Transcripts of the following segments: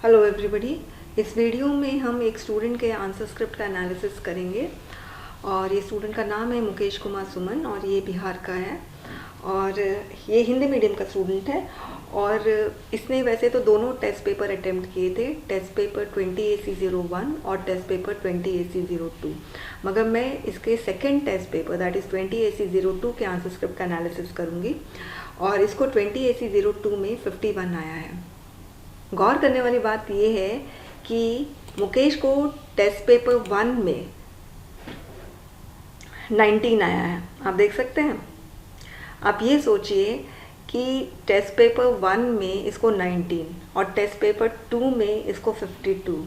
Hello everybody. इस video में हम एक स्टूडेंट के आंसर स्क्रिप्ट का एनालिसिस करेंगे और ये स्टूडेंट का नाम है मुकेश कुमार सुमन और ये बिहार का है और ये हिंदी मीडियम का स्टूडेंट है और इसने वैसे तो दोनों टेस्ट पेपर अटेम्प्ट किए थे, टेस्ट पेपर 20AC01 और टेस्ट पेपर 20AC02, मगर मैं इसके second test paper that is 20AC02 के आंसर स्क्रिप्ट का एनालिसिस करूँगी और इसको 20AC02 में 51 आया है। गौर करने वाली बात यह है कि मुकेश को टेस्ट पेपर 1 में 19 आया है। आप देख सकते हैं। आप ये सोचिए कि टेस्ट पेपर 1 में इसको 19 और टेस्ट पेपर 2 में इसको 52।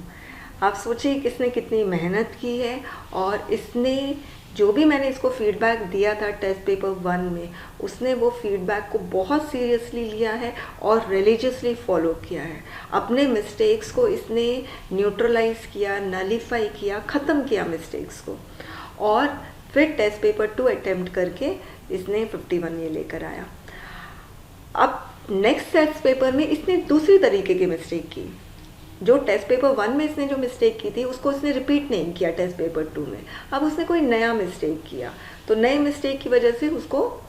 आप सोचिए कि इसने कितनी मेहनत की है और इसने जो भी मैंने इसको फीडबैक दिया था टेस्ट पेपर 1 में, उसने वो फीडबैक को बहुत सीरियसली लिया है और रिलीजियसली फॉलो किया है। अपने मिस्टेक्स को इसने न्यूट्रलाइज किया, नलीफाई किया, ख़त्म किया मिस्टेक्स को और फिर टेस्ट पेपर 2 अटेम्प्ट करके इसने 51 ये लेकर आया। अब नेक्स्ट टेस्ट पेपर में इसने दूसरी तरीके की मिस्टेक की। जो टेस्ट पेपर 1 में इसने जो मिस्टेक की थी उसको इसने रिपीट नहीं किया टेस्ट पेपर 2 में। अब उसने कोई नया मिस्टेक किया तो नए मिस्टेक की वजह से उसको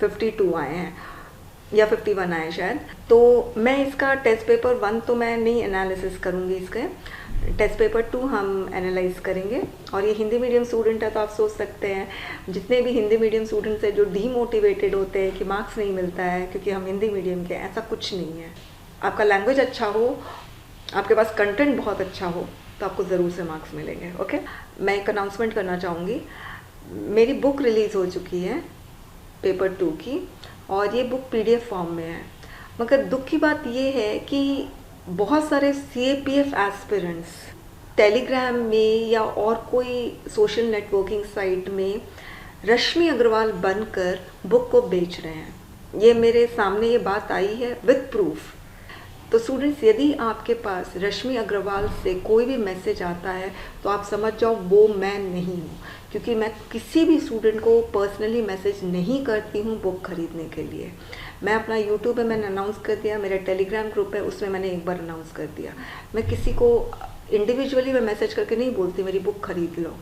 52 आए हैं या 51 आए शायद। तो मैं इसका टेस्ट पेपर 1 तो मैं नहीं एनालिसिस करूँगी, इसके टेस्ट पेपर 2 हम एनालाइज करेंगे। और ये हिंदी मीडियम स्टूडेंट है तो आप सोच सकते हैं जितने भी हिंदी मीडियम स्टूडेंट्स हैं जो डीमोटिवेटेड होते हैं कि मार्क्स नहीं मिलता है क्योंकि हम हिंदी मीडियम के, ऐसा कुछ नहीं है। आपका लैंग्वेज अच्छा हो, आपके पास कंटेंट बहुत अच्छा हो तो आपको ज़रूर से मार्क्स मिलेंगे। ओके, मैं एक अनाउंसमेंट करना चाहूँगी। मेरी बुक रिलीज़ हो चुकी है पेपर 2 की और ये बुक PDF फॉर्म में है, मगर दुख की बात ये है कि बहुत सारे CAPF एस्पिरेंट्स टेलीग्राम में या और कोई सोशल नेटवर्किंग साइट में रश्मि अग्रवाल बनकर बुक को बेच रहे हैं। ये मेरे सामने ये बात आई है विद प्रूफ। तो स्टूडेंट्स, यदि आपके पास रश्मि अग्रवाल से कोई भी मैसेज आता है तो आप समझ जाओ वो मैं नहीं हूँ, क्योंकि मैं किसी भी स्टूडेंट को पर्सनली मैसेज नहीं करती हूँ बुक खरीदने के लिए। मैं अपना यूट्यूब पे मैंने अनाउंस कर दिया, मेरा टेलीग्राम ग्रुप है उसमें मैंने एक बार अनाउंस कर दिया। मैं किसी को इंडिविजुअली मैं मैसेज करके नहीं बोलती मेरी बुक खरीद लो।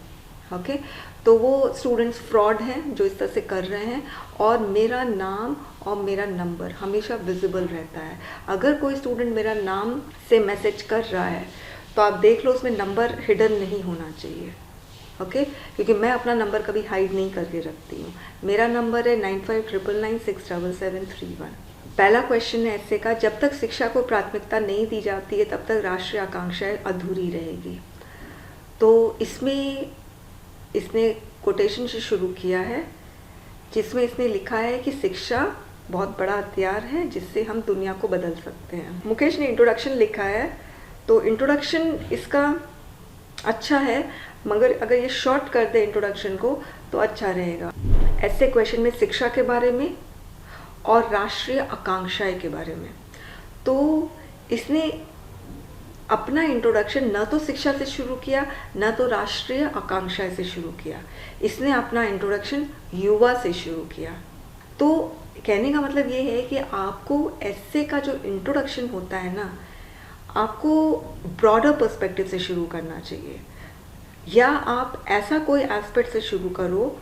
ओके, तो वो स्टूडेंट्स फ्रॉड हैं जो इस तरह से कर रहे हैं और मेरा नाम और मेरा नंबर हमेशा विजिबल रहता है। अगर कोई स्टूडेंट मेरा नाम से मैसेज कर रहा है तो आप देख लो उसमें नंबर हिडन नहीं होना चाहिए। ओके, क्योंकि मैं अपना नंबर कभी हाइड नहीं करके रखती हूँ। मेरा नंबर है 9599967731। पहला क्वेश्चन है ऐसे का, जब तक शिक्षा को प्राथमिकता नहीं दी जाती है तब तक राष्ट्रीय आकांक्षाएं अधूरी रहेगी। तो इसमें इसने कोटेशन से शुरू किया है जिसमें इसने लिखा है कि शिक्षा बहुत बड़ा हथियार है जिससे हम दुनिया को बदल सकते हैं। मुकेश ने इंट्रोडक्शन लिखा है तो इंट्रोडक्शन इसका अच्छा है, मगर अगर ये शॉर्ट कर दे इंट्रोडक्शन को तो अच्छा रहेगा। ऐसे क्वेश्चन में शिक्षा के बारे में और राष्ट्रीय आकांक्षाएं के बारे में, तो इसने अपना इंट्रोडक्शन न तो शिक्षा से शुरू किया न तो राष्ट्रीय आकांक्षाएं से शुरू किया। इसने अपना इंट्रोडक्शन युवा से शुरू किया। तो कहने का मतलब ये है कि आपको ऐसे का जो इंट्रोडक्शन होता है ना, आपको ब्रॉडर पर्सपेक्टिव से शुरू करना चाहिए, या आप ऐसा कोई एस्पेक्ट से शुरू करो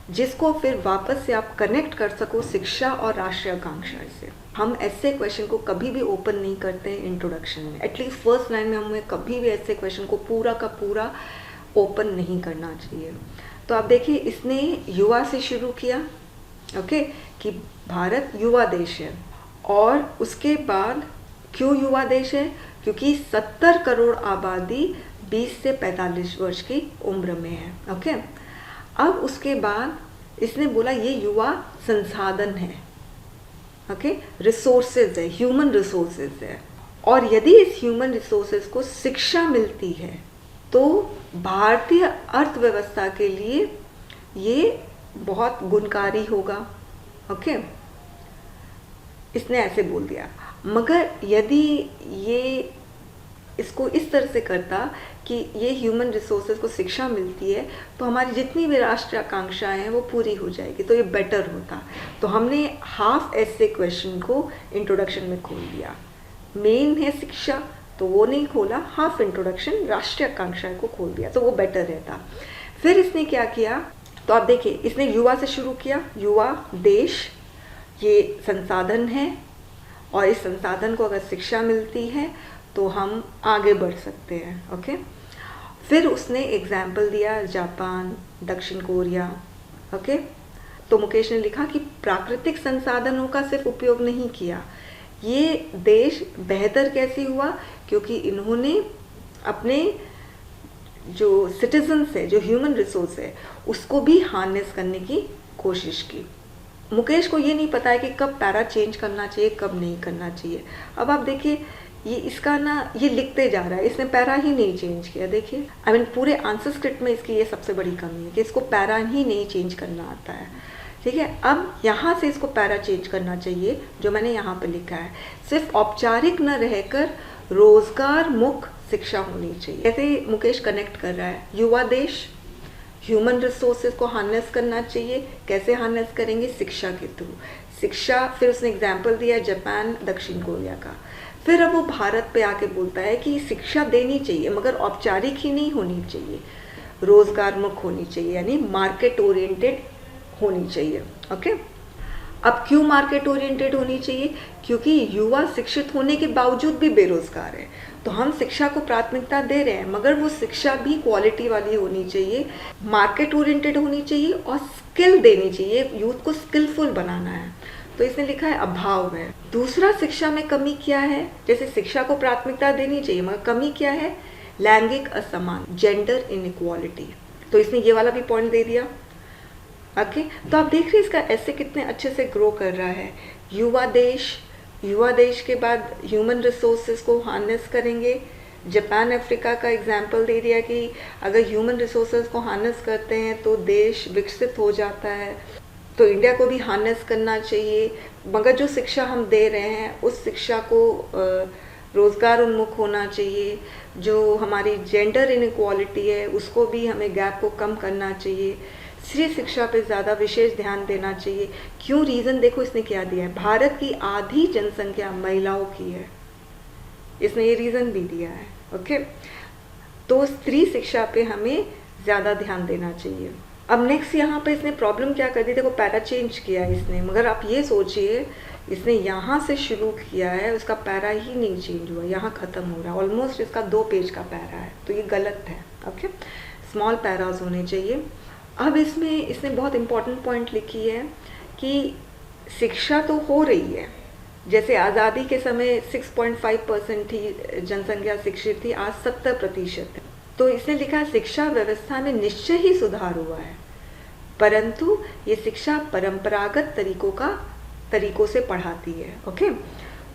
जिसको फिर वापस से आप कनेक्ट कर सको शिक्षा और राष्ट्रीय आकांक्षा से। हम ऐसे क्वेश्चन को कभी भी ओपन नहीं करते हैं इंट्रोडक्शन में। एटलीस्ट फर्स्ट लाइन में हमें कभी भी ऐसे क्वेश्चन को पूरा का पूरा ओपन नहीं करना चाहिए। तो आप देखिए इसने युवा से शुरू किया, ओके, कि भारत युवा देश है और उसके बाद क्यों युवा देश है, क्योंकि 70 करोड़ आबादी 20 से 45 वर्ष की उम्र में है। ओके, अब उसके बाद इसने बोला ये युवा संसाधन है, ओके, रिसोर्सेज है, ह्यूमन रिसोर्सेज है, और यदि इस ह्यूमन रिसोर्सेज को शिक्षा मिलती है तो भारतीय अर्थव्यवस्था के लिए ये बहुत गुणकारी होगा। ओके, इसने ऐसे बोल दिया। मगर यदि ये इसको इस तरह से करता कि ये ह्यूमन रिसोर्सेज को शिक्षा मिलती है तो हमारी जितनी भी राष्ट्रीय आकांक्षाएं हैं वो पूरी हो जाएगी, तो ये बेटर होता। तो हमने हाफ ऐसे क्वेश्चन को इंट्रोडक्शन में खोल दिया। मेन है शिक्षा, तो वो नहीं खोला, हाफ इंट्रोडक्शन राष्ट्रीय आकांक्षा को खोल दिया, तो वो बेटर रहता। फिर इसने क्या किया, तो आप देखिए इसने युवा से शुरू किया, युवा देश ये संसाधन है और इस संसाधन को अगर शिक्षा मिलती है तो हम आगे बढ़ सकते हैं। ओके, फिर उसने एग्जाम्पल दिया जापान, दक्षिण कोरिया। ओके, तो मुकेश ने लिखा कि प्राकृतिक संसाधनों का सिर्फ उपयोग नहीं किया, ये देश बेहतर कैसे हुआ, क्योंकि इन्होंने अपने जो सिटीजन्स है, जो ह्यूमन रिसोर्स है, उसको भी हार्नेस करने की कोशिश की। मुकेश को ये नहीं पता है कि कब पैरा चेंज करना चाहिए, कब नहीं करना चाहिए। अब आप देखिए ये इसका ना ये लिखते जा रहा है, इसने पैरा ही नहीं चेंज किया। देखिए आई मीन पूरे आंसर स्क्रिप्ट में इसकी ये सबसे बड़ी कमी है कि इसको पैरा ही नहीं चेंज करना आता है। ठीक है, अब यहाँ से इसको पैरा चेंज करना चाहिए, जो मैंने यहाँ पे लिखा है, सिर्फ औपचारिक न रहकर रोजगार मुख शिक्षा होनी चाहिए। ऐसे मुकेश कनेक्ट कर रहा है, युवा देश ह्यूमन रिसोर्सेज को हार्नेस करना चाहिए। कैसे हार्नेस करेंगे, शिक्षा के थ्रू। शिक्षा, फिर उसने एग्जाम्पल दिया जापान, दक्षिण कोरिया का। फिर अब वो भारत पे आके बोलता है कि शिक्षा देनी चाहिए मगर औपचारिक ही नहीं होनी चाहिए, रोजगारमुख होनी चाहिए, यानी मार्केट ओरिएंटेड होनी चाहिए। ओके, अब क्यों मार्केट ओरिएंटेड होनी चाहिए, क्योंकि युवा शिक्षित होने के बावजूद भी बेरोजगार है। तो हम शिक्षा को प्राथमिकता दे रहे हैं मगर वो शिक्षा भी क्वालिटी वाली होनी चाहिए, मार्केट ओरिएंटेड होनी चाहिए और स्किल देनी चाहिए, यूथ को स्किलफुल बनाना है। तो इसने लिखा है अभाव है। दूसरा, शिक्षा में कमी क्या है, जैसे शिक्षा को प्राथमिकता देनी चाहिए मगर कमी क्या है, लैंगिक असमान, जेंडर इनइक्वालिटी। तो इसने ये वाला भी पॉइंट दे दिया। ओके, तो आप देख रहे हैं इसका ऐसे कितने अच्छे से ग्रो कर रहा है। युवा देश के बाद ह्यूमन रिसोर्सेज को हार्नेस करेंगे। जापान अफ्रीका का एग्जाम्पल दे दिया कि अगर ह्यूमन रिसोर्सेज को हार्नेस करते हैं तो देश विकसित हो जाता है। तो इंडिया को भी हार्नेस करना चाहिए, मगर जो शिक्षा हम दे रहे हैं उस शिक्षा को रोजगार उन्मुख होना चाहिए। जो हमारी जेंडर इनइक्वालिटी है उसको भी हमें गैप को कम करना चाहिए। स्त्री शिक्षा पे ज़्यादा विशेष ध्यान देना चाहिए। क्यों, रीज़न देखो इसने क्या दिया है, भारत की आधी जनसंख्या महिलाओं की है, इसने ये रीज़न भी दिया है। ओके, तो स्त्री शिक्षा पे हमें ज़्यादा ध्यान देना चाहिए। अब नेक्स्ट यहाँ पे इसने प्रॉब्लम क्या कर दी, देखो पैरा चेंज किया है इसने, मगर आप ये सोचिए इसने यहाँ से शुरू किया है, उसका पैरा ही नहीं चेंज हुआ, यहाँ ख़त्म हो रहा है। ऑलमोस्ट इसका 2 पेज का पैरा है, तो ये गलत है। ओके, स्मॉल पैराज होने चाहिए। अब इसमें इसने बहुत इम्पॉर्टेंट पॉइंट लिखी है कि शिक्षा तो हो रही है, जैसे आज़ादी के समय 6.5% थी जनसंख्या शिक्षित थी, आज 70% है। तो इसने लिखा शिक्षा व्यवस्था में निश्चय ही सुधार हुआ है, परंतु ये शिक्षा परंपरागत तरीकों से पढ़ाती है। ओके,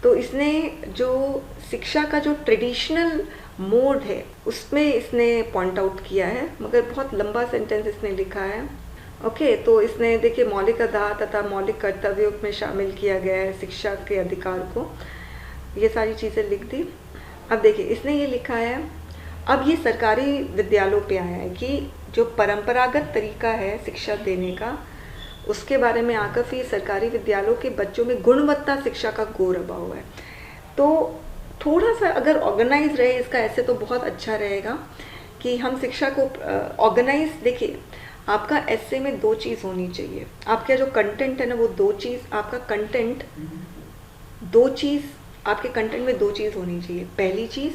तो इसने जो शिक्षा का जो ट्रेडिशनल मोड है उसमें इसने पॉइंट आउट किया है, मगर बहुत लंबा सेंटेंस इसने लिखा है। ओके, तो इसने देखिए मौलिक आधार तथा मौलिक कर्तव्यों में शामिल किया गया है शिक्षा के अधिकार को, ये सारी चीज़ें लिख दी। अब देखिए इसने ये लिखा है, अब ये सरकारी विद्यालयों पे आया है कि जो परंपरागत तरीका है शिक्षा देने का उसके बारे में आकर फिर सरकारी विद्यालयों के बच्चों में गुणवत्ता शिक्षा का घोर अभाव है। तो थोड़ा सा अगर ऑर्गेनाइज रहे इसका ऐसे तो बहुत अच्छा रहेगा कि हम शिक्षा को ऑर्गेनाइज। देखिए आपका ऐसे में 2 चीज़ होनी चाहिए, आपका जो कंटेंट है ना वो 2 चीज़, आपका कंटेंट 2 चीज़, आपके कंटेंट में 2 चीज़ होनी चाहिए। पहली चीज़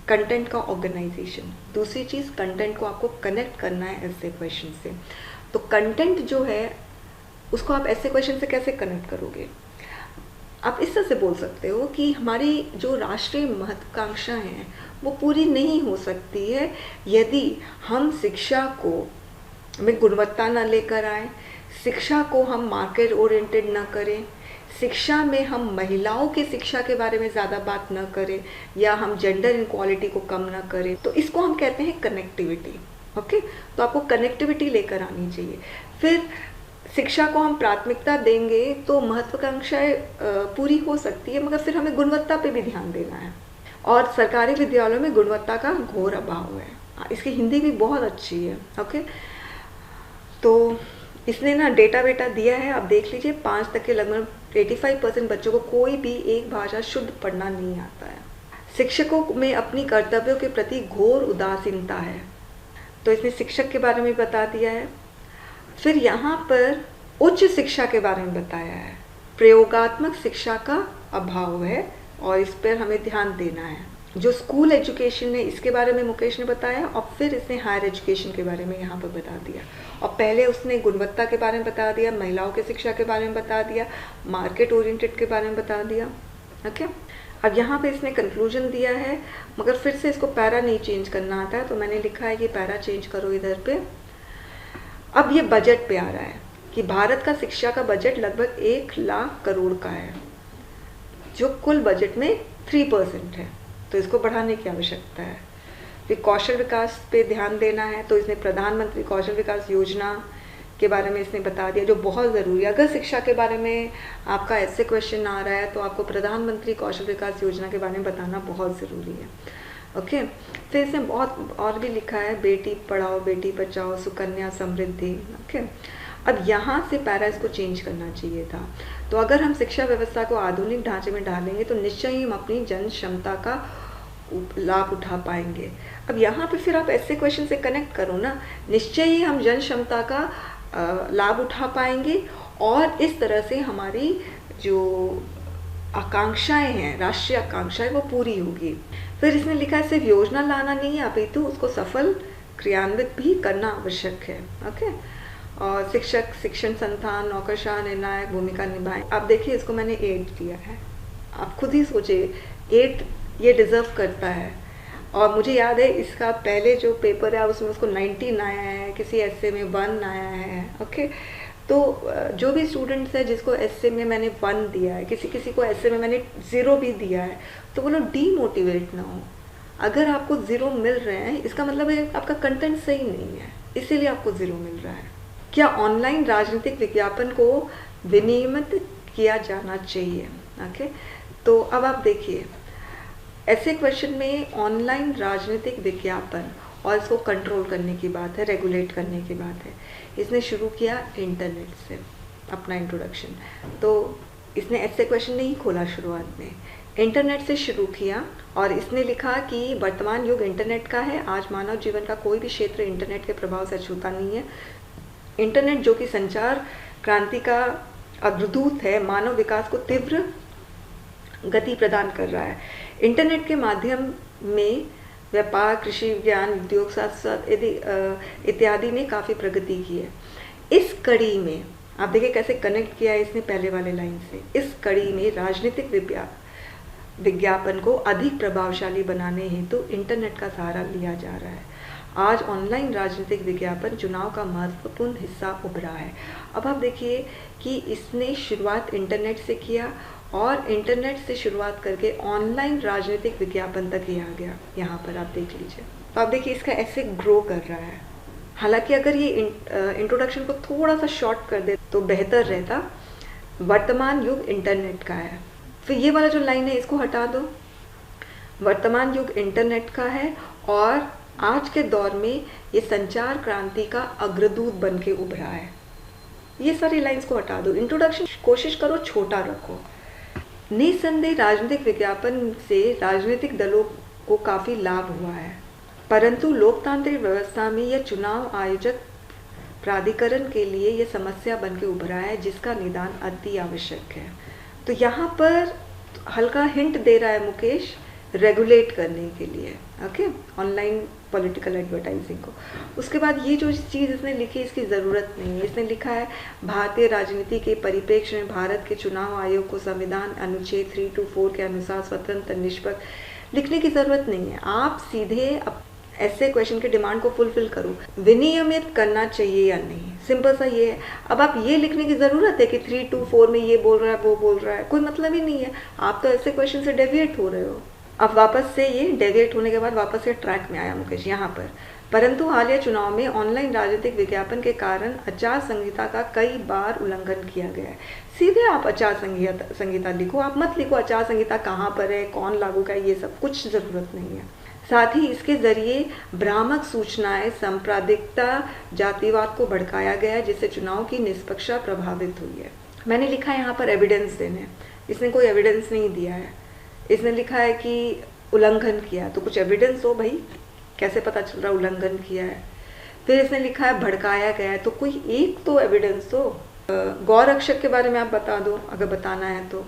कंटेंट का ऑर्गेनाइजेशन, दूसरी चीज़ कंटेंट को आपको कनेक्ट करना है ऐसे क्वेश्चन से। तो कंटेंट जो है उसको आप ऐसे क्वेश्चन से कैसे कनेक्ट करोगे, आप इस तरह से बोल सकते हो कि हमारी जो राष्ट्रीय महत्वाकांक्षा है वो पूरी नहीं हो सकती है यदि हम शिक्षा को में गुणवत्ता न लेकर आए, शिक्षा को हम मार्केट ओरिएंटेड न करें, शिक्षा में हम महिलाओं की शिक्षा के बारे में ज़्यादा बात न करें या हम जेंडर इनक्वालिटी को कम न करें। तो इसको हम कहते हैं कनेक्टिविटी। ओके, तो आपको कनेक्टिविटी लेकर आनी चाहिए। फिर शिक्षा को हम प्राथमिकता देंगे तो महत्वाकांक्षाएं पूरी हो सकती है, मगर फिर हमें गुणवत्ता पे भी ध्यान देना है। और सरकारी विद्यालयों में गुणवत्ता का घोर अभाव है। इसकी हिंदी भी बहुत अच्छी है। ओके, तो इसने ना डेटा वेटा दिया है, आप देख लीजिए। 5 तक के लगभग 85% बच्चों को कोई भी एक भाषा शुद्ध पढ़ना नहीं आता है। शिक्षकों में अपनी कर्तव्यों के प्रति घोर उदासीनता है। तो इसने शिक्षक के बारे में बता दिया है। फिर यहाँ पर उच्च शिक्षा के बारे में बताया है। प्रयोगात्मक शिक्षा का अभाव है और इस पर हमें ध्यान देना है। जो स्कूल एजुकेशन है इसके बारे में मुकेश ने बताया और फिर इसने हायर एजुकेशन के बारे में यहाँ पर बता दिया। और पहले उसने गुणवत्ता के बारे में बता दिया, महिलाओं की शिक्षा के बारे में बता दिया, मार्केट ओरिएंटेड के बारे में बता दिया। ओके, अब यहाँ पे इसने कंक्लूजन दिया है, मगर फिर से इसको पैरा नहीं चेंज करना आता है, तो मैंने लिखा है कि पैरा चेंज करो इधर पे। अब ये बजट पे आ रहा है कि भारत का शिक्षा का बजट लगभग 1 लाख करोड़ का है, जो कुल बजट में 3% है, तो इसको बढ़ाने की आवश्यकता है। फिर कौशल विकास पे ध्यान देना है, तो इसने प्रधानमंत्री कौशल विकास योजना के बारे में इसने बता दिया, जो बहुत ज़रूरी है। अगर शिक्षा के बारे में आपका ऐसे क्वेश्चन आ रहा है तो आपको प्रधानमंत्री कौशल विकास योजना के बारे में बताना बहुत ज़रूरी है। ओके, फिर इसने बहुत और भी लिखा है, बेटी पढ़ाओ बेटी बचाओ, सुकन्या समृद्धि। ओके, अब यहाँ से पैरा इसको चेंज करना चाहिए था। तो अगर हम शिक्षा व्यवस्था को आधुनिक ढांचे में डालेंगे तो निश्चय ही हम अपनी जन क्षमता का लाभ उठा पाएंगे। अब यहाँ पे फिर आप ऐसे क्वेश्चन से कनेक्ट करो ना, निश्चय ही हम जन क्षमता का लाभ उठा पाएंगे और इस तरह से हमारी जो आकांक्षाएं हैं, राष्ट्रीय आकांक्षाएं, वो पूरी होगी। फिर इसने लिखा है सिर्फ योजना लाना नहीं है, अपितु उसको सफल क्रियान्वित भी करना आवश्यक है। ओके, और शिक्षक शिक्षण संस्थान नौकरशाह निर्णायक भूमिका निभाएं। आप देखिए, इसको मैंने 8 दिया है, आप खुद ही सोचिए 8 ये डिज़र्व करता है। और मुझे याद है इसका पहले जो पेपर है उसमें उसको 19 आया है, किसी एस्से में 1 आया है। ओके, तो जो भी स्टूडेंट्स है जिसको एस्से में मैंने 1 दिया है, किसी किसी को एस्से में मैंने 0 भी दिया है, तो वो लोग डीमोटिवेट ना हो। अगर आपको 0 मिल रहे हैं इसका मतलब है आपका कंटेंट सही नहीं है, इसीलिए आपको 0 मिल रहा है। क्या ऑनलाइन राजनीतिक विज्ञापन को विनियमित किया जाना चाहिए? ओके, तो अब आप देखिए, ऐसे क्वेश्चन में ऑनलाइन राजनीतिक विज्ञापन और इसको कंट्रोल करने की बात है, रेगुलेट करने की बात है। इसने शुरू किया इंटरनेट से अपना इंट्रोडक्शन, तो इसने ऐसे क्वेश्चन नहीं खोला शुरुआत में, इंटरनेट से शुरू किया और इसने लिखा कि वर्तमान युग इंटरनेट का है। आज मानव जीवन का कोई भी क्षेत्र इंटरनेट के प्रभाव से अछूता नहीं है। इंटरनेट जो कि संचार क्रांति का अग्रदूत है, मानव विकास को तीव्र गति प्रदान कर रहा है। इंटरनेट के माध्यम में व्यापार, कृषि विज्ञान, उद्योग शास्त्र इत्यादि ने काफ़ी प्रगति की है। इस कड़ी में आप देखिए कैसे कनेक्ट किया है इसने पहले वाले लाइन से। इस कड़ी में राजनीतिक विज्ञापन को अधिक प्रभावशाली बनाने हेतु इंटरनेट का सहारा लिया जा रहा है। आज ऑनलाइन राजनीतिक विज्ञापन चुनाव का महत्वपूर्ण हिस्सा उभरा है। अब आप देखिए कि इसने शुरुआत इंटरनेट से किया और इंटरनेट से शुरुआत करके ऑनलाइन राजनीतिक विज्ञापन तक ही आ गया। यहाँ पर आप देख लीजिए, तो आप देखिए इसका ऐसे ग्रो कर रहा है। हालांकि अगर ये इंट्रोडक्शन को थोड़ा सा शॉर्ट कर दे तो बेहतर रहता। वर्तमान युग इंटरनेट का है, फिर ये वाला जो लाइन है इसको हटा दो। वर्तमान युग इंटरनेट का है और आज के दौर में ये संचार क्रांति का अग्रदूत बन के उभरा है। ये सारी लाइंस को हटा दो, इंट्रोडक्शन कोशिश करो छोटा रखो। निसंदेह राजनीतिक विज्ञापन से राजनीतिक दलों को काफ़ी लाभ हुआ है, परंतु लोकतांत्रिक व्यवस्था में यह चुनाव आयोजक प्राधिकरण के लिए यह समस्या बन के उभरा है, जिसका निदान अति आवश्यक है। तो यहाँ पर हल्का हिंट दे रहा है मुकेश रेगुलेट करने के लिए, ओके, ऑनलाइन पॉलिटिकल एडवर्टाइजिंग को। उसके बाद ये जो चीज़ इसने लिखी इसकी ज़रूरत नहीं है। इसने लिखा है भारतीय राजनीति के परिप्रेक्ष्य में भारत के चुनाव आयोग को संविधान अनुच्छेद 324 के अनुसार स्वतंत्र निष्पक्ष। लिखने की ज़रूरत नहीं है, आप सीधे ऐसे क्वेश्चन के डिमांड को फुलफिल करो, विनियमित करना चाहिए या नहीं, सिंपल सा ये है। अब आप ये लिखने की ज़रूरत है कि 324 में ये बोल रहा है वो बोल रहा है, कोई मतलब ही नहीं है। आप तो ऐसे क्वेश्चन से डेविएट हो रहे हो। अब वापस से ये डेविएट होने के बाद वापस से ट्रैक में आया मुकेश यहाँ पर। परंतु हालिया चुनाव में ऑनलाइन राजनीतिक विज्ञापन के कारण आचार संहिता का कई बार उल्लंघन किया गया है। सीधे आप आचार संहिता लिखो, आप मत लिखो आचार संहिता कहाँ पर है, कौन लागू का है, ये सब कुछ ज़रूरत नहीं है। साथ ही इसके जरिए भ्रामक सूचनाएं, सांप्रदायिकता, जातिवाद को भड़काया गया है, जिससे चुनाव की निष्पक्षता प्रभावित हुई है। मैंने लिखा है यहाँ पर एविडेंस देने, इसने कोई एविडेंस नहीं दिया है। इसने लिखा है कि उल्लंघन किया, तो कुछ एविडेंस दो भाई, कैसे पता चल रहा उल्लंघन किया है। फिर इसने लिखा है भड़काया गया है, तो कोई एक तो एविडेंस दो। गौ रक्षक के बारे में आप बता दो अगर बताना है तो।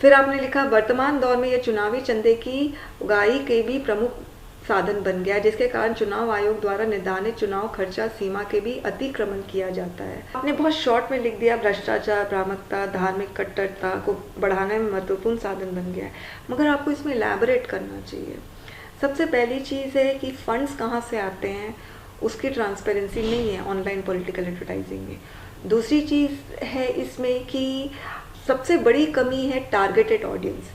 फिर आपने लिखा वर्तमान दौर में यह चुनावी चंदे की उगाही के भी प्रमुख साधन बन गया, जिसके कारण चुनाव आयोग द्वारा निर्धारित चुनाव खर्चा सीमा के भी अतिक्रमण किया जाता है। आपने बहुत शॉर्ट में लिख दिया भ्रष्टाचार, भ्रामकता, धार्मिक कट्टरता को बढ़ाने में महत्वपूर्ण साधन बन गया है, मगर आपको इसमें इलैबोरेट करना चाहिए। सबसे पहली चीज़ है कि फंड्स कहाँ से आते हैं, उसकी ट्रांसपेरेंसी नहीं है ऑनलाइन पॉलिटिकल एडवर्टाइजिंग में। दूसरी चीज़ है इसमें कि सबसे बड़ी कमी है टारगेटेड ऑडियंस।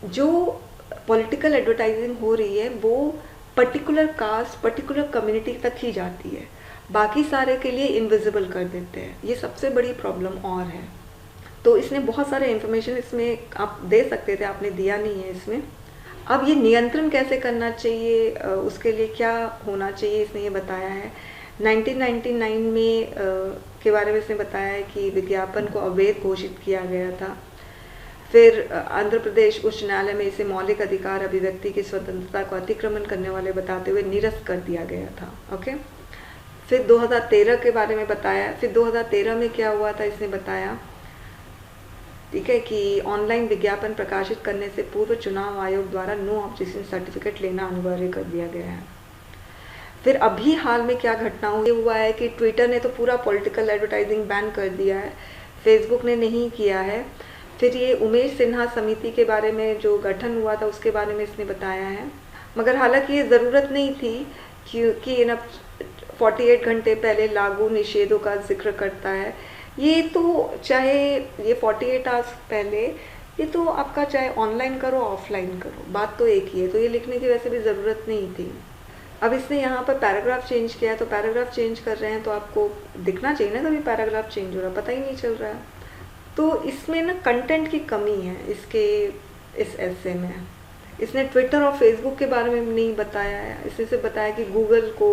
जो पॉलिटिकल एडवर्टाइजिंग हो रही है वो पर्टिकुलर कास्ट, पर्टिकुलर कम्युनिटी तक ही जाती है, बाकी सारे के लिए इनविजिबल कर देते हैं। ये सबसे बड़ी प्रॉब्लम और है। तो इसने बहुत सारे इन्फॉर्मेशन इसमें आप दे सकते थे, आपने दिया नहीं है इसमें। अब ये नियंत्रण कैसे करना चाहिए, उसके लिए क्या होना चाहिए, इसने ये बताया है। 1999 में के बारे में इसने बताया है कि विज्ञापन को अवैध घोषित किया गया था। फिर आंध्र प्रदेश उच्च न्यायालय में इसे मौलिक अधिकार, अभिव्यक्ति की स्वतंत्रता को अतिक्रमण करने वाले बताते हुए निरस्त कर दिया गया था। ओके। फिर 2013 के बारे में बताया। फिर 2013 में क्या हुआ था इसने बताया, ठीक है, कि ऑनलाइन विज्ञापन प्रकाशित करने से पूर्व चुनाव आयोग द्वारा नो ऑब्जेक्शन सर्टिफिकेट लेना अनिवार्य कर दिया गया है। फिर अभी हाल में क्या घटना हुआ है कि ट्विटर ने तो पूरा पॉलिटिकल एडवर्टाइजिंग बैन कर दिया है, फेसबुक ने नहीं किया है। फिर ये उमेश सिन्हा समिति के बारे में जो गठन हुआ था उसके बारे में इसने बताया है, मगर हालांकि ये ज़रूरत नहीं थी क्योंकि इन 48 घंटे पहले लागू निषेधों का जिक्र करता है। ये तो चाहे ये 48 आवर्स पहले, ये तो आपका चाहे ऑनलाइन करो ऑफलाइन करो, बात तो एक ही है, तो ये लिखने की वैसे भी ज़रूरत नहीं थी। अब इसने यहाँ पर पैराग्राफ चेंज किया है, तो पैराग्राफ चेंज कर रहे हैं तो आपको दिखना चाहिए ना कभी पैराग्राफ चेंज हो रहा, पता ही नहीं चल रहा है। तो इसमें ना कंटेंट की कमी है इसके इस एसे में। इसने ट्विटर और फेसबुक के बारे में नहीं बताया है, इसने सिर्फ बताया कि गूगल को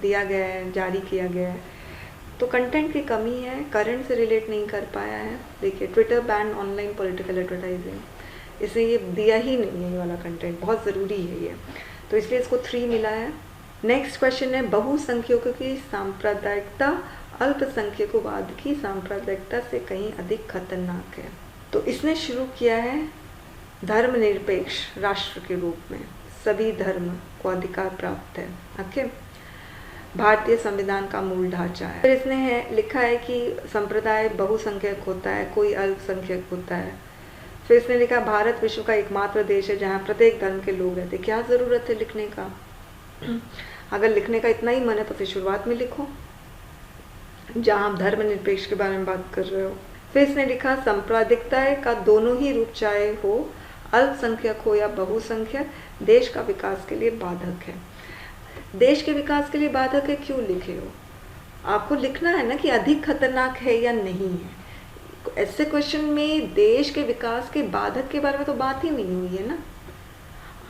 दिया गया है, जारी किया गया है। तो कंटेंट की कमी है, करंट से रिलेट नहीं कर पाया है। देखिए Twitter ban online political advertising, इसने ये दिया ही नहीं है, ये वाला कंटेंट बहुत ज़रूरी है ये, तो इसलिए इसको 3 मिला है। नेक्स्ट क्वेश्चन है बहुसंख्यकों की सांप्रदायिकता अल्पसंख्यकवाद की सांप्रदायिकता से कहीं अधिक खतरनाक है। तो इसने शुरू किया है धर्मनिरपेक्ष राष्ट्र के रूप में सभी धर्म को अधिकार प्राप्त है। ओके, भारतीय संविधान का मूल ढांचा है। फिर इसने लिखा है कि संप्रदाय बहुसंख्यक होता है, कोई अल्पसंख्यक होता है। फिर इसने लिखा भारत विश्व का एकमात्र देश है जहाँ प्रत्येक धर्म के लोग रहते। क्या ज़रूरत है लिखने का? अगर लिखने का इतना ही मन है तो फिर शुरुआत में लिखो जहाँ आप धर्मनिरपेक्ष के बारे में बात कर रहे हो। फिर इसने लिखा सांप्रदायिकता का दोनों ही रूप, चाहे हो अल्पसंख्यक हो या बहुसंख्यक, देश का विकास के लिए बाधक है। देश के विकास के लिए बाधक है, क्यों लिखे हो? आपको लिखना है ना कि अधिक खतरनाक है या नहीं है। ऐसे क्वेश्चन में देश के विकास के बाधक के बारे में तो बात ही नहीं हुई है ना।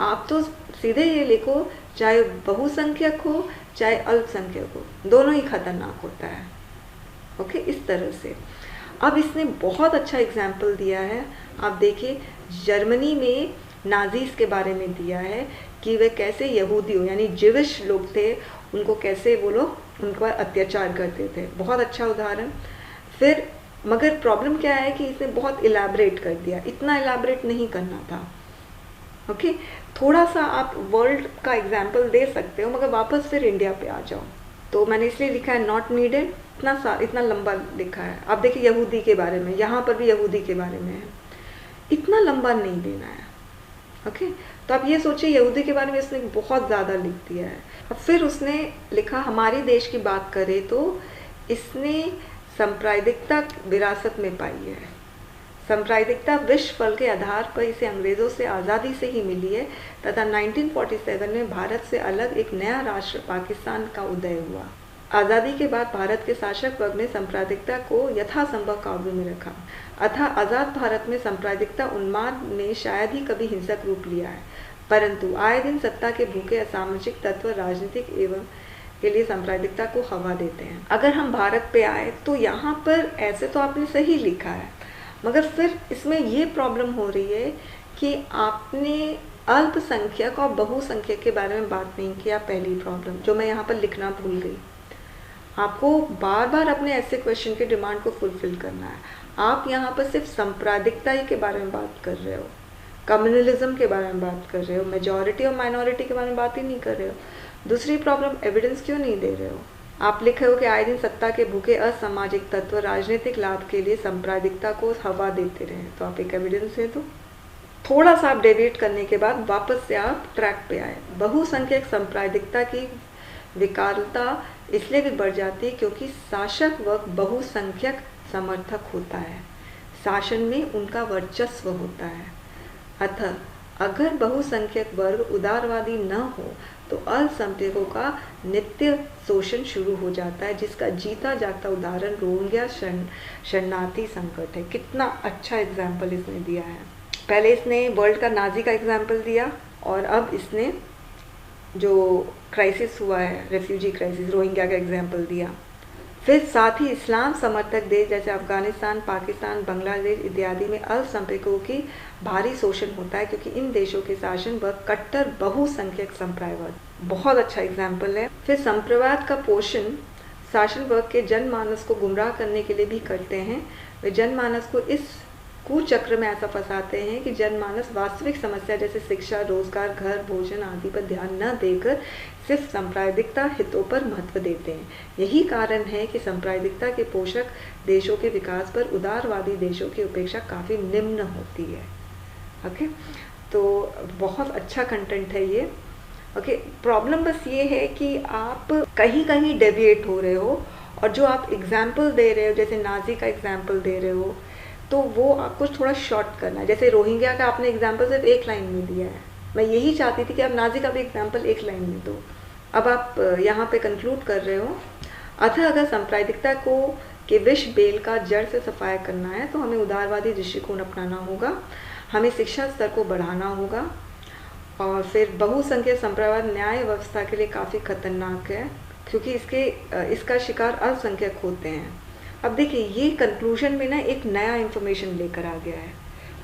आप तो सीधे ये लिखो चाहे बहुसंख्यक हो चाहे अल्पसंख्यक हो, दोनों ही खतरनाक होता है। ओके, इस तरह से। अब इसने बहुत अच्छा एग्जाम्पल दिया है, आप देखिए जर्मनी में नाजीज के बारे में दिया है कि वे कैसे यहूदी हो यानी जिविश लोग थे, उनको कैसे वो लोग उन पर अत्याचार करते थे। बहुत अच्छा उदाहरण। फिर मगर प्रॉब्लम क्या है कि इसने बहुत इलैबोरेट कर दिया, इतना इलैबोरेट नहीं करना था। ओके, थोड़ा सा आप वर्ल्ड का एग्जाम्पल दे सकते हो मगर वापस फिर इंडिया पे आ जाओ। तो मैंने इसलिए लिखा है नॉट नीडेड, इतना लंबा लिखा है। अब देखिए यहूदी के बारे में, यहाँ पर भी यहूदी के बारे में है, इतना लंबा नहीं देना है। ओके, तो आप ये सोचिए यहूदी के बारे में इसने बहुत ज़्यादा लिख दिया है। अब फिर उसने लिखा हमारे देश की बात करें तो इसने सांप्रदायिकता विरासत में पाई है। सांप्रदायिकता विश्व फल के आधार पर इसे अंग्रेज़ों से आज़ादी से ही मिली है तथा 1947 में भारत से अलग एक नया राष्ट्र पाकिस्तान का उदय हुआ। आज़ादी के बाद भारत के शासक वर्ग ने सांप्रदायिकता को यथासंभव काबू में रखा, अतः आज़ाद भारत में सांप्रदायिकता उन्माद ने शायद ही कभी हिंसक रूप लिया है, परंतु आए दिन सत्ता के भूखे असामाजिक तत्व राजनीतिक एवं के लिए सांप्रदायिकता को हवा देते हैं। अगर हम भारत पे आए तो यहाँ पर ऐसे तो आपने सही लिखा है, मगर फिर इसमें ये प्रॉब्लम हो रही है कि आपने अल्पसंख्यक और बहुसंख्यक के बारे में बात नहीं किया। पहली प्रॉब्लम जो मैं यहाँ पर लिखना भूल गई, आपको बार बार अपने ऐसे क्वेश्चन के डिमांड को फुलफिल करना है। आप यहाँ पर सिर्फ सांप्रदायिकता ही के बारे में बात कर रहे हो, कम्युनलिज्म के बारे में बात कर रहे हो, मेजॉरिटी और माइनॉरिटी के बारे में बात ही नहीं कर रहे हो। दूसरी प्रॉब्लम, एविडेंस क्यों नहीं दे रहे हो। आप लिखे हो कि आए दिन सत्ता के भूखे असामाजिक तत्व राजनीतिक लाभ के लिए सांप्रदायिकता को हवा देते रहे, तो आप एक एविडेंस दे दो। थोड़ा सा आप डेविएट करने के बाद वापस से आप ट्रैक पे आए। बहुसंख्यक सांप्रदायिकता की विकरालता इसलिए भी बढ़ जाती है क्योंकि शासक वर्ग बहुसंख्यक समर्थक होता है, शासन में उनका वर्चस्व होता है। अतः अगर बहुसंख्यक वर्ग उदारवादी न हो तो अल्पसंख्यकों का नित्य शोषण शुरू हो जाता है, जिसका जीता जागता उदाहरण रोहिंग्या शरणार्थी संकट है। कितना अच्छा एग्जाम्पल इसने दिया है। पहले इसने वर्ल्ड का नाजी का एग्जाम्पल दिया और अब इसने जो क्राइसिस हुआ है, रेफ्यूजी क्राइसिस, रोहिंग्या का एग्जाम्पल दिया। फिर साथ ही इस्लाम समर्थक देश जैसे अफगानिस्तान, पाकिस्तान, बांग्लादेश इत्यादि में अल्पसंख्यकों की भारी शोषण होता है क्योंकि इन देशों के शासन वर्ग कट्टर बहुसंख्यक संप्रदायवाद, बहुत अच्छा एग्जाम्पल है। फिर संप्रदायवाद का पोषण शासन वर्ग के जनमानस को गुमराह करने के लिए भी करते हैं। वे जनमानस को इस कुचक्र में ऐसा फंसाते हैं कि जनमानस वास्तविक समस्या जैसे शिक्षा, रोजगार, घर, भोजन आदि पर ध्यान न देकर सिर्फ सांप्रदायिकता हितों पर महत्व देते हैं। यही कारण है कि सांप्रदायिकता के पोषक देशों के विकास पर उदारवादी देशों की अपेक्षा काफ़ी निम्न होती है। ओके, तो बहुत अच्छा कंटेंट है ये। ओके, प्रॉब्लम बस ये है कि आप कहीं कहीं डेविएट हो रहे हो और जो आप एग्जाम्पल दे रहे हो, जैसे नाजी का एग्जाम्पल दे रहे हो, तो वो आपको थोड़ा शॉर्ट करना है। जैसे रोहिंग्या का आपने एग्जाम्पल सिर्फ एक लाइन में दिया है, मैं यही चाहती थी कि आप नाजी का भी एग्जाम्पल एक लाइन में दो। अब आप यहाँ पे कंक्लूड कर रहे हो, अतः अगर सांप्रदायिकता को के विष बेल का जड़ से सफाया करना है तो हमें उदारवादी दृष्टिकोण अपनाना होगा, हमें शिक्षा स्तर को बढ़ाना होगा। और फिर बहुसंख्यक संप्रदायवाद न्याय व्यवस्था के लिए काफ़ी खतरनाक है क्योंकि इसका शिकार अल्पसंख्यक होते हैं। अब देखिए, ये कंक्लूजन में ना एक नया इन्फॉर्मेशन लेकर आ गया है,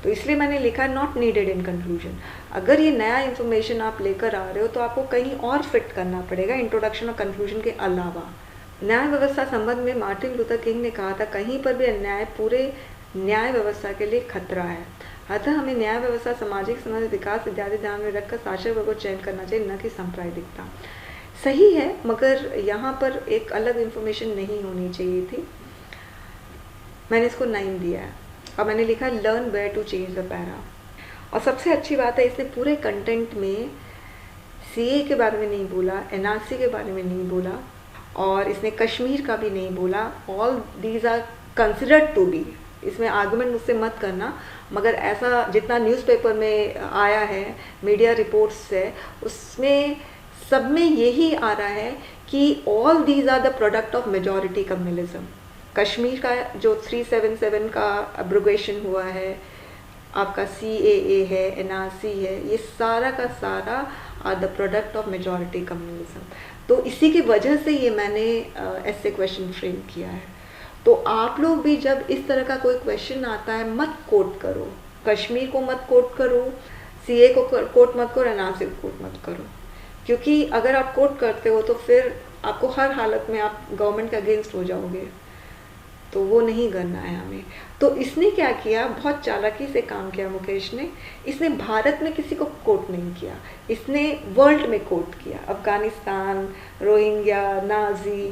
तो इसलिए मैंने लिखा नॉट नीडेड इन कंक्लूजन। अगर ये नया इन्फॉर्मेशन आप लेकर आ रहे हो तो आपको कहीं और फिट करना पड़ेगा इंट्रोडक्शन और कंक्लूजन के अलावा। न्याय व्यवस्था संबंध में मार्टिन लूथर किंग ने कहा था, कहीं पर भी अन्याय पूरे न्याय व्यवस्था के लिए खतरा है। अतः हमें न्याय व्यवस्था, सामाजिक समाज, विकास इत्यादि ध्यान में रखकर शासक वर्ग को चयन करना चाहिए, न कि सांप्रदायिकता। सही है, मगर यहाँ पर एक अलग इन्फॉर्मेशन नहीं होनी चाहिए थी। मैंने इसको 9 दिया है और मैंने लिखा learn where to change the para. और सबसे अच्छी बात है, इसने पूरे कंटेंट में सीए के बारे में नहीं बोला, एनआरसी के बारे में नहीं बोला और इसने कश्मीर का भी नहीं बोला। All these are considered to be, इसमें आर्गुमेंट मुझसे मत करना, मगर ऐसा जितना न्यूज़पेपर में आया है, मीडिया रिपोर्ट्स से, उसमें सब में यही आ रहा है कि all these are the product of majority communalism. Kashmir का जो 377 का एब्रोगेशन हुआ है, आपका CAA है, NRC है, ये सारा का सारा are the product of majority communalism. तो इसी की वजह से ये मैंने ऐसे क्वेश्चन फ्रेम किया है। तो आप लोग भी जब इस तरह का कोई क्वेश्चन आता है मत कोट करो, कश्मीर को मत कोट करो, CA को कोट मत करो, NRC को कोट मत करो, क्योंकि अगर आप कोट करते हो तो फिर आपको हर हालत में आप गवर्नमेंट के अगेंस्ट हो जाओगे, तो वो नहीं करना है हमें। तो इसने क्या किया, बहुत चालाकी से काम किया मुकेश ने। इसने भारत में किसी को कोट नहीं किया, इसने वर्ल्ड में कोट किया, अफगानिस्तान, रोहिंग्या, नाजी,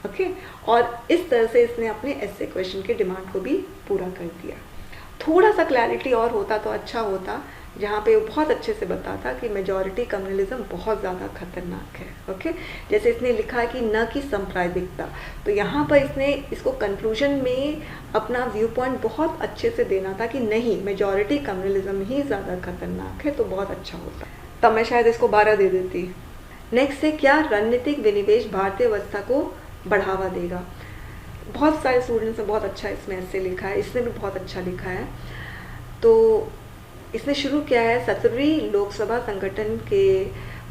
ओके। और इस तरह से इसने अपने ऐसे क्वेश्चन के डिमांड को भी पूरा कर दिया। थोड़ा सा क्लैरिटी और होता तो अच्छा होता, जहाँ पे वो बहुत अच्छे से बताता कि मेजॉरिटी कम्युनलिज्म बहुत ज़्यादा खतरनाक है, ओके। जैसे इसने लिखा है कि न कि सांप्रदायिकता, तो यहाँ पर इसने इसको कंक्लूजन में अपना व्यू पॉइंट बहुत अच्छे से देना था कि नहीं, मेजॉरिटी कम्युनलिज्म ही ज़्यादा खतरनाक है, तो बहुत अच्छा होता। तब मैं शायद इसको 12 दे देती। नेक्स्ट है, क्या रणनीतिक विनिवेश भारतीय अवस्था को बढ़ावा देगा। बहुत सारे स्टूडेंट्स ने बहुत अच्छा इसमें ऐसे लिखा है, इसने भी बहुत अच्छा लिखा है। तो इसने शुरू किया है 17वीं लोकसभा संगठन के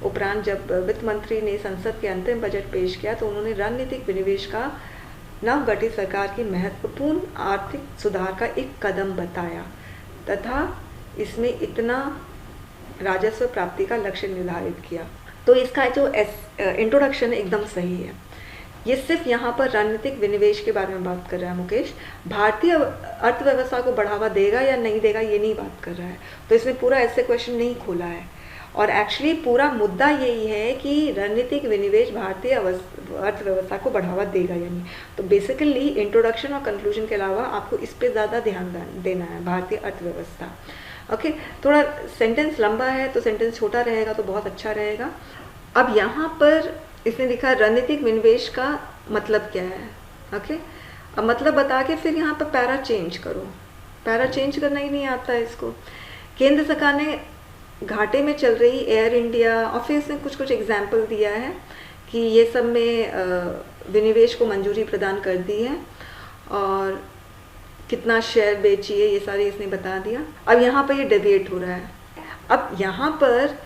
उपरांत जब वित्त मंत्री ने संसद के अंतिम बजट पेश किया तो उन्होंने रणनीतिक विनिवेश का नवगठित सरकार की महत्वपूर्ण आर्थिक सुधार का एक कदम बताया तथा इसमें इतना राजस्व प्राप्ति का लक्ष्य निर्धारित किया। तो इसका जो इंट्रोडक्शन एकदम सही है। ये सिर्फ यहाँ पर रणनीतिक विनिवेश के बारे में बात कर रहा है मुकेश, भारतीय अर्थव्यवस्था को बढ़ावा देगा या नहीं देगा ये नहीं बात कर रहा है। तो इसमें पूरा ऐसे क्वेश्चन नहीं खोला है, और एक्चुअली पूरा मुद्दा यही है कि रणनीतिक विनिवेश भारतीय अर्थव्यवस्था को बढ़ावा देगा या नहीं। तो बेसिकली इंट्रोडक्शन और कंक्लूजन के अलावा आपको इस पे ज़्यादा ध्यान देना है, भारतीय अर्थव्यवस्था। ओके, थोड़ा सेंटेंस लंबा है तो सेंटेंस छोटा रहेगा तो बहुत अच्छा रहेगा। अब यहाँ पर इसने लिखा रणनीतिक विनिवेश का मतलब क्या है। ओके, अब मतलब बता के फिर यहाँ पर पैरा चेंज करो। पैरा चेंज करना ही नहीं आता है इसको। केंद्र सरकार ने घाटे में चल रही एयर इंडिया, और फिर इसने कुछ कुछ एग्जाम्पल दिया है कि ये सब में विनिवेश को मंजूरी प्रदान कर दी है, और कितना शेयर बेची है ये सारी इसने बता दिया। अब यहाँ पर ये डेविएट हो रहा है। अब यहाँ पर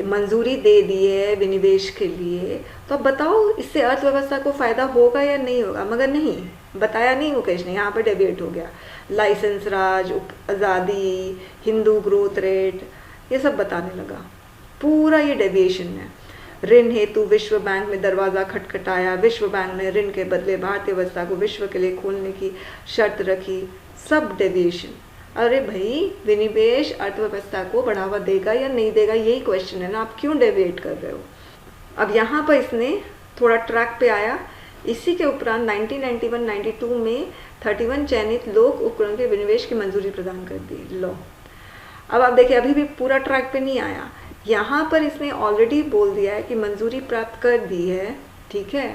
मंजूरी दे दी है विनिवेश के लिए, तो अब बताओ इससे अर्थव्यवस्था को फ़ायदा होगा या नहीं होगा। मगर नहीं बताया, नहीं मुकेश ने, यहाँ पर डेविएट हो गया। लाइसेंस राज, आज़ादी, हिंदू ग्रोथ रेट, ये सब बताने लगा। पूरा ये डेविएशन है। ऋण हेतु विश्व बैंक में दरवाज़ा खटखटाया, विश्व बैंक ने ऋण के बदले भारतीय अर्थव्यवस्था को विश्व के लिए खोलने की शर्त रखी। सब डेविएशन। अरे भाई, विनिवेश अर्थव्यवस्था को बढ़ावा देगा या नहीं देगा यही क्वेश्चन है ना, आप क्यों डेविएट कर रहे हो। अब यहाँ पर इसने थोड़ा ट्रैक पे आया। इसी के उपरांत 1991-92 में 31 चयनित लोक उपकरणों के विनिवेश की मंजूरी प्रदान कर दी। लो, अब आप देखिए अभी भी पूरा ट्रैक पे नहीं आया। यहाँ पर इसने ऑलरेडी बोल दिया है कि मंजूरी प्राप्त कर दी है, ठीक है,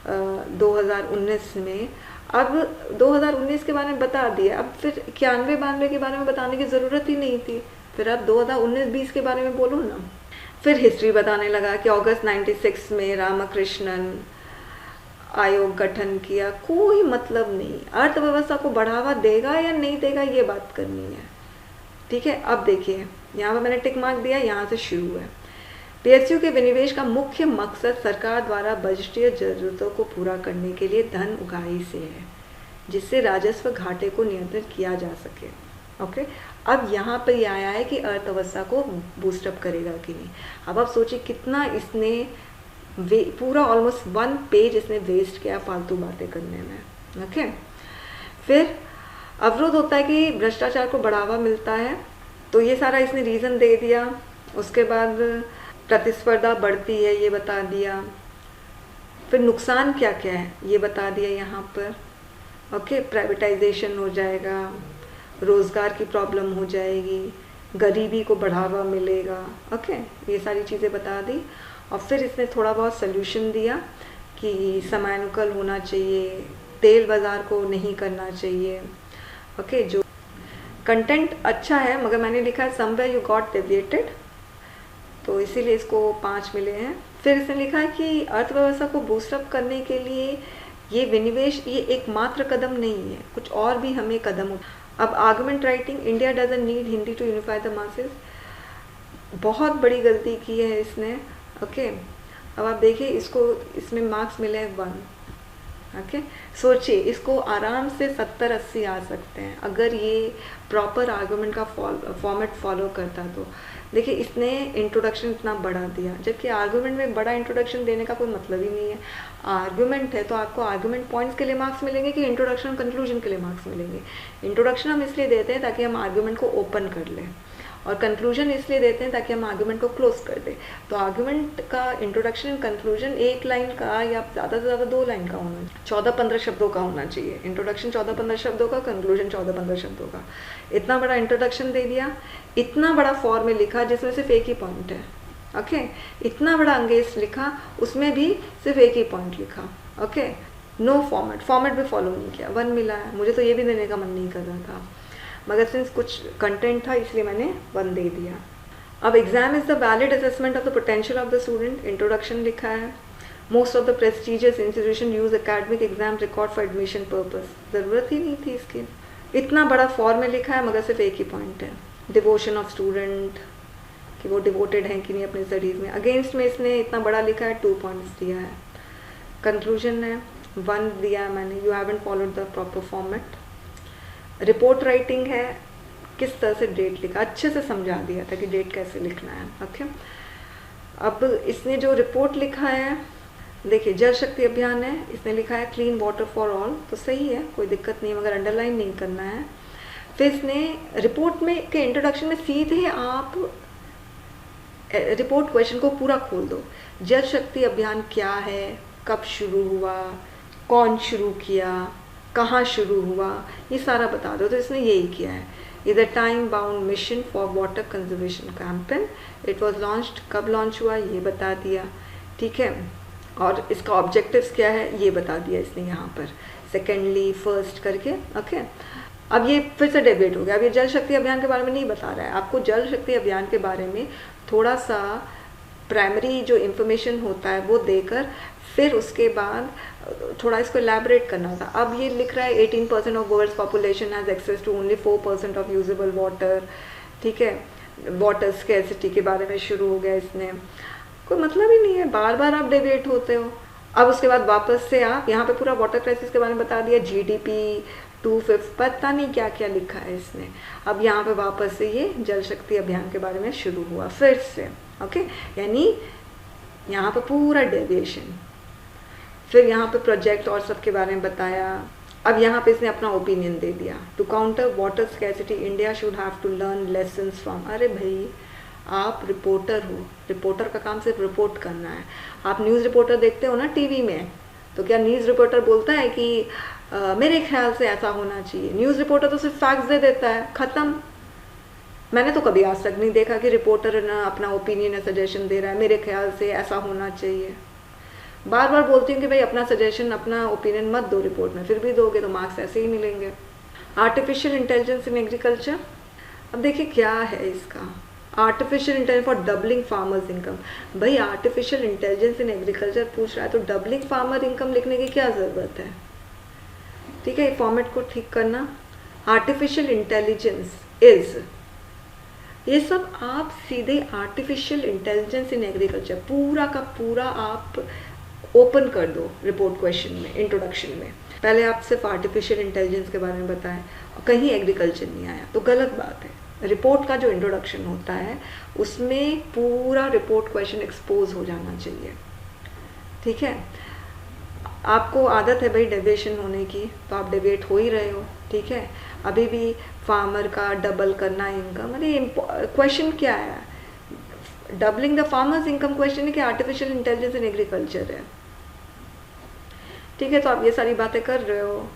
2019 में। अब 2019 के बारे में बता दिया, अब फिर 91-92 के बारे में बताने की ज़रूरत ही नहीं थी। फिर अब 2019-20 के बारे में बोलो ना। फिर हिस्ट्री बताने लगा कि अगस्त 96 में रामकृष्णन आयोग गठन किया। कोई मतलब नहीं, अर्थव्यवस्था को बढ़ावा देगा या नहीं देगा ये बात करनी है, ठीक है। अब देखिए यहाँ पर मैंने टिक मार्क दिया, यहाँ से शुरू है। पीएसयू के विनिवेश का मुख्य मकसद सरकार द्वारा बजटीय जरूरतों को पूरा करने के लिए धन उगाही से है, जिससे राजस्व घाटे को नियंत्रित किया जा सके। ओके, अब यहाँ पर यह आया है कि अर्थव्यवस्था को बूस्टअप करेगा कि नहीं। अब आप सोचिए कितना इसने पूरा ऑलमोस्ट 1 पेज इसने वेस्ट किया फालतू बातें करने में। ओके, फिर अवरोध होता है कि भ्रष्टाचार को बढ़ावा मिलता है, तो ये सारा इसने रीज़न दे दिया। उसके बाद प्रतिस्पर्धा बढ़ती है ये बता दिया। फिर नुकसान क्या क्या है ये बता दिया यहाँ पर। ओके, प्राइवेटाइजेशन हो जाएगा, रोज़गार की प्रॉब्लम हो जाएगी, गरीबी को बढ़ावा मिलेगा। ओके, ये सारी चीज़ें बता दी। और फिर इसने थोड़ा बहुत सल्यूशन दिया कि समयानुकूल होना चाहिए, तेल बाज़ार को नहीं करना चाहिए। ओके, जो कंटेंट अच्छा है, मगर मैंने लिखा है समवेयर यू गॉट डेविएटेड, तो इसीलिए इसको 5 मिले हैं। फिर इसने लिखा है कि अर्थव्यवस्था को बूस्टअप करने के लिए ये विनिवेश ये एकमात्र कदम नहीं है, कुछ और भी हमें कदम। अब argument writing, India doesn't need Hindi to unify the masses, बहुत बड़ी गलती की है इसने। ओके, अब आप देखिए इसको, इसमें मार्क्स मिले हैं 1। ओके, सोचिए इसको आराम से 70-80 आ सकते हैं अगर ये प्रॉपर आर्गुमेंट का फॉर्मेट फॉलो करता। तो देखिए इसने इंट्रोडक्शन इतना बड़ा दिया, जबकि आर्गुमेंट में बड़ा इंट्रोडक्शन देने का कोई मतलब ही नहीं है। आर्गुमेंट है तो आपको आर्गुमेंट पॉइंट्स के लिए मार्क्स मिलेंगे कि इंट्रोडक्शन कंक्लूजन के लिए मार्क्स मिलेंगे। इंट्रोडक्शन हम इसलिए देते हैं ताकि हम आर्गुमेंट को ओपन कर लें, और कंक्लूजन इसलिए देते हैं ताकि हम आर्गुमेंट को क्लोज कर दें। तो आर्गुमेंट का इंट्रोडक्शन कंक्लूजन 1 लाइन का या ज़्यादा से ज़्यादा 2 लाइन का होना, 14-15 शब्दों का होना चाहिए। इंट्रोडक्शन 14-15 शब्दों का, कंक्लूजन 14-15 शब्दों का। इतना बड़ा इंट्रोडक्शन दे दिया, इतना बड़ा फॉर्म में लिखा जिसमें सिर्फ एक ही पॉइंट है। ओके, इतना बड़ा अंगेज लिखा, उसमें भी सिर्फ एक ही पॉइंट लिखा। ओके, नो फॉर्मेट भी फॉलो नहीं किया। 1 मिला है। मुझे तो ये भी देने का मन नहीं कर रहा था, मगर सिंस कुछ कंटेंट था इसलिए मैंने 1 दे दिया। अब exam is the valid assessment of the potential of the student, introduction लिखा है। Most of the prestigious institution use academic exam record for admission purpose, ज़रूरत ही नहीं थी इसकी। इतना बड़ा फॉर्म में लिखा है मगर सिर्फ एक ही पॉइंट है, डिवोशन ऑफ स्टूडेंट, कि वो डिवोटेड हैं कि नहीं अपनी स्टडीज़ में। अगेंस्ट में इसने इतना बड़ा लिखा है, 2 पॉइंट्स दिया है। कंक्लूजन है 1 दिया है मैंने, you haven't followed the proper format. Report writing है, किस तरह से डेट लिखा, अच्छे से समझा दिया था कि डेट कैसे लिखना है। ओके, अब इसने जो रिपोर्ट लिखा है, देखिए जल शक्ति अभियान है, इसने लिखा है क्लीन वाटर फॉर ऑल, तो सही है, कोई दिक्कत नहीं है, मगर अंडरलाइन नहीं करना है। फिर इसने रिपोर्ट में के इंट्रोडक्शन में सीधे आप रिपोर्ट क्वेश्चन को पूरा खोल दो। जल शक्ति अभियान क्या है, कब शुरू हुआ, कौन शुरू किया, कहाँ शुरू हुआ, ये सारा बता दो। तो इसने यही किया है, is a time bound mission for water conservation campaign, it was launched, कब लॉन्च हुआ ये बता दिया, ठीक है, और इसका ऑब्जेक्टिव्स क्या है ये बता दिया इसने यहाँ पर, सेकेंडली फर्स्ट करके। ओके, अब ये फिर से डेविएट हो गया, अब ये जल शक्ति अभियान के बारे में नहीं बता रहा है आपको, जल शक्ति अभियान के बारे में थोड़ा सा प्राइमरी जो इन्फॉर्मेशन होता है वो देकर फिर उसके बाद थोड़ा इसको एलैबोरेट करना था। अब ये लिख रहा है 18% of world's population has access to only 4% of usable water, ठीक है, वाटर स्कैर्सिटी के बारे में शुरू हो गया इसने, कोई मतलब ही नहीं है, बार बार आप डेविएट होते हो। अब उसके बाद वापस से आप यहाँ पे पूरा वाटर क्राइसिस के बारे में बता दिया, GDP 2/5, पता नहीं क्या क्या लिखा है इसने। अब यहाँ पे वापस से ये जल शक्ति अभियान के बारे में शुरू हुआ फिर से। ओके, यानी यहाँ पे पूरा डेविएशन। फिर यहाँ पे प्रोजेक्ट और सब के बारे में बताया। अब यहाँ पे इसने अपना ओपिनियन दे दिया, to counter water scarcity India should have to learn lessons from. अरे भाई आप रिपोर्टर हो, रिपोर्टर का काम सिर्फ रिपोर्ट करना है। आप न्यूज़ रिपोर्टर देखते हो ना टीवी में, तो क्या न्यूज़ रिपोर्टर बोलता है कि मेरे ख्याल से ऐसा होना चाहिए? न्यूज़ रिपोर्टर तो सिर्फ फैक्ट्स दे देता है, ख़त्म। मैंने तो कभी आज तक नहीं देखा कि रिपोर्टर ना अपना ओपिनियन या सजेशन दे रहा है, मेरे ख्याल से ऐसा होना चाहिए। बार बार बोलती हूँ कि भाई अपना सजेशन, अपना ओपिनियन मत दो रिपोर्ट में, फिर भी दोगे तो मार्क्स ऐसे ही मिलेंगे। आर्टिफिशियल इंटेलिजेंस इन एग्रीकल्चर, अब देखिए क्या है इसका, artificial intelligence for doubling farmers income. भाई आर्टिफिशियल इंटेलिजेंस इन एग्रीकल्चर पूछ रहा है तो डबलिंग फार्मर इनकम लिखने की क्या ज़रूरत है? ठीक है, फॉर्मेट को ठीक करना। आर्टिफिशियल इंटेलिजेंस इज, ये सब आप सीधे आर्टिफिशियल इंटेलिजेंस इन एग्रीकल्चर पूरा का पूरा आप ओपन कर दो रिपोर्ट क्वेश्चन में, इंट्रोडक्शन में। पहले आप सिर्फ आर्टिफिशियल इंटेलिजेंस के बारे में बताएं और कहीं एग्रीकल्चर नहीं आया तो गलत बात है। रिपोर्ट का जो इंट्रोडक्शन होता है उसमें पूरा रिपोर्ट क्वेश्चन एक्सपोज हो जाना चाहिए, ठीक है। आपको आदत है भाई डेविएशन होने की, तो आप डेविएट हो ही रहे हो, ठीक है। अभी भी फार्मर का डबल करना इनकम, अरे क्वेश्चन क्या है, doubling the farmers income question है कि आर्टिफिशियल इंटेलिजेंस इन एग्रीकल्चर है, ठीक है। तो आप ये सारी बातें कर रहे हो।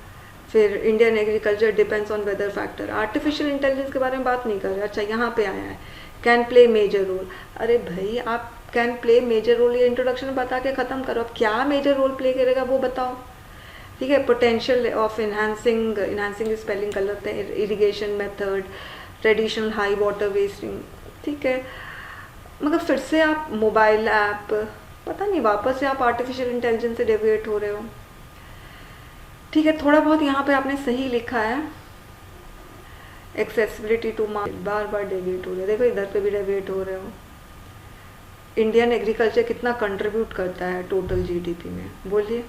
फिर Indian agriculture depends on whether factor, artificial intelligence के बारे में बात नहीं कर रहे। अच्छा यहाँ पे आया है कैन प्ले मेजर रोल, अरे भाई आप कैन प्ले मेजर रोल ये इंट्रोडक्शन बता के ख़त्म करो, अब क्या मेजर रोल प्ले करेगा वो बताओ, ठीक है। पोटेंशियल ऑफ इन्हांसिंग स्पेलिंग कर लेते हैं, irrigation method, traditional high water wasting, ठीक है। मगर फिर से आप मोबाइल ऐप, पता नहीं वापस से आप आर्टिफिशियल इंटेलिजेंस से डेविएट हो रहे हो, ठीक है। थोड़ा बहुत यहाँ पे आपने सही लिखा है, एक्सेसिबिलिटी टू मार्केट, बार बार डेविएट हो रहे हो, देखो इधर पे भी डेविएट हो रहे हो। इंडियन एग्रीकल्चर कितना कंट्रीब्यूट करता है टोटल GDP में, बोलिए।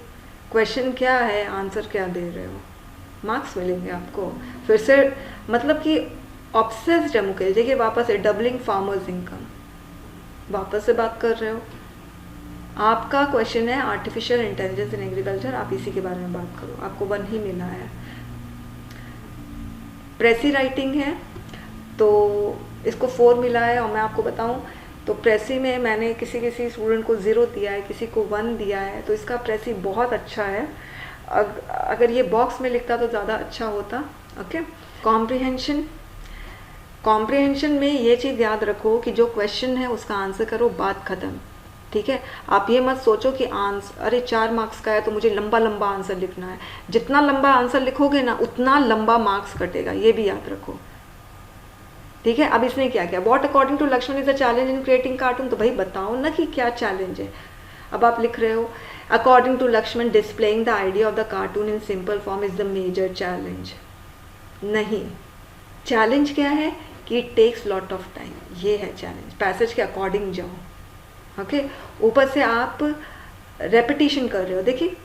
क्वेश्चन क्या है, आंसर क्या दे रहे हो, मार्क्स मिलेंगे आपको। फिर से मतलब कि ऑब्सेस्ड है मुकेश, देखिए वापस है डबलिंग फार्मर्स इनकम, वापस से बात कर रहे हो। आपका क्वेश्चन है आर्टिफिशियल इंटेलिजेंस इन एग्रीकल्चर, आप इसी के बारे में बात करो, आपको 1 ही मिला है। प्रेसी राइटिंग है तो इसको 4 मिला है, और मैं आपको बताऊं तो प्रेसी में मैंने किसी स्टूडेंट को 0 दिया है, किसी को 1 दिया है, तो इसका प्रेसी बहुत अच्छा है। अगर ये बॉक्स में लिखता तो ज़्यादा अच्छा होता। ओके, कॉम्प्रिहेंशन में ये चीज़ याद रखो कि जो क्वेश्चन है उसका आंसर करो, बात ख़त्म, ठीक है। आप ये मत सोचो कि आंसर अरे 4 मार्क्स का है तो मुझे लंबा लंबा आंसर लिखना है, जितना लंबा आंसर लिखोगे ना उतना लंबा मार्क्स कटेगा, ये भी याद रखो, ठीक है। अब इसने क्या किया, what according to Laxman is a challenge in creating cartoon, तो भाई बताओ ना कि क्या चैलेंज है। अब आप लिख रहे हो according to Laxman displaying the idea of the cartoon in simple form is the major challenge. नहीं, चैलेंज क्या है कि it takes lot of time, ये है चैलेंज। पैसेज के अकॉर्डिंग जाओ, ओके। ऊपर से आप रेपिटेशन कर रहे हो, देखिए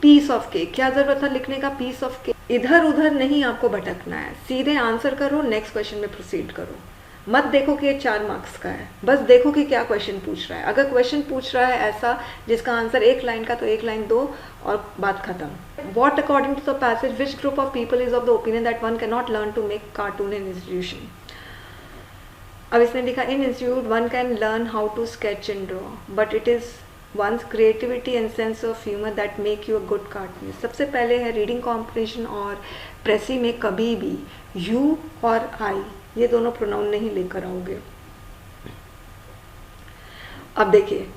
पीस ऑफ केक, क्या ज़रूरत था लिखने का पीस ऑफ केक? इधर उधर नहीं आपको भटकना है, सीधे आंसर करो, नेक्स्ट क्वेश्चन में प्रोसीड करो। मत देखो कि ये 4 मार्क्स का है, बस देखो कि क्या क्वेश्चन पूछ रहा है। अगर क्वेश्चन पूछ रहा है ऐसा जिसका आंसर 1 लाइन का, तो 1 लाइन दो और बात खत्म। What according to the passage which group of people is of the opinion that one can not learn to make cartoon in institution. अब इसने लिखा in institute one can learn how to sketch and draw, but it is one's creativity and sense of humour that make you a good cartoonist. सबसे पहले है reading competition और प्रेसी में कभी भी यू और आई ये दोनों प्रोनाउन नहीं लेकर आओगे। अब देखिए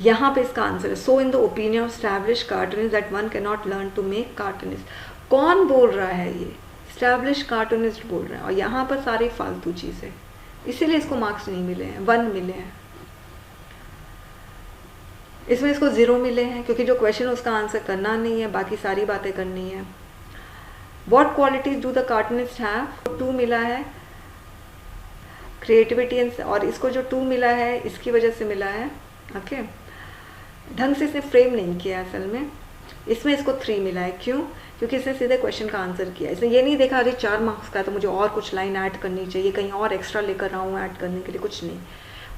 यहाँ पे इसका आंसर है so in the opinion of established cartoonist that one can not learn to make cartoonist. कौन बोल रहा है? ये स्टैब्लिश कार्टूनिस्ट बोल रहे हैं, और यहाँ पर सारी फालतू चीज़ें, इसीलिए इसको मार्क्स नहीं मिले हैं, 1 मिले हैं। इसमें इसको 0 मिले हैं क्योंकि जो क्वेश्चन उसका आंसर करना नहीं है, बाकी सारी बातें करनी है। What qualities do the cartoonist have? 2 मिला है क्रिएटिविटी एंड, और इसको जो 2 मिला है इसकी वजह से मिला है। ओके, ढंग से इसने फ्रेम नहीं किया असल में, इसमें इसको 3 मिला है। क्यों? क्योंकि इसने सीधे क्वेश्चन का आंसर किया। इसने ये नहीं देखा अरे 4 मार्क्स का है तो मुझे और कुछ लाइन ऐड करनी चाहिए, कहीं और एक्स्ट्रा लेकर आऊँ ऐड करने के लिए, कुछ नहीं।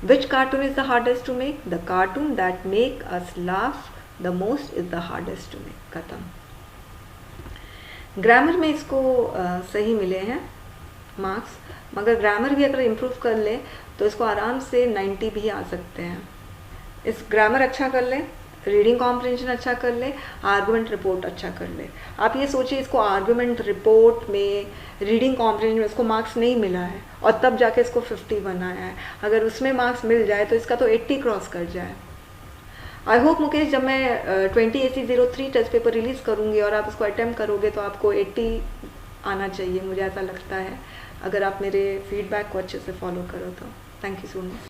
Which cartoon is the hardest to make? The cartoon that make us laugh the most is the hardest to make. खत्म। ग्रामर में इसको सही मिले हैं मार्क्स, मगर ग्रामर भी अगर इम्प्रूव कर ले तो इसको आराम से 90 भी आ सकते हैं। इस ग्रामर अच्छा कर ले, रीडिंग कॉम्प्रिहेंशन अच्छा कर ले, आर्गुमेंट रिपोर्ट अच्छा कर ले। आप ये सोचिए इसको आर्गुमेंट रिपोर्ट में, रीडिंग कॉम्प्रिहेंशन में इसको मार्क्स नहीं मिला है और तब जाके इसको 51 आया है। अगर उसमें मार्क्स मिल जाए तो इसका तो 80 क्रॉस कर जाए। आई होप मुकेश जब मैं 20AC03 टेस्ट पेपर रिलीज़ करूँगी और आप उसको अटैम्प्ट करोगे तो आपको 80 आना चाहिए, मुझे ऐसा लगता है, अगर आप मेरे फीडबैक को अच्छे से फॉलो करो तो। Thank you so much.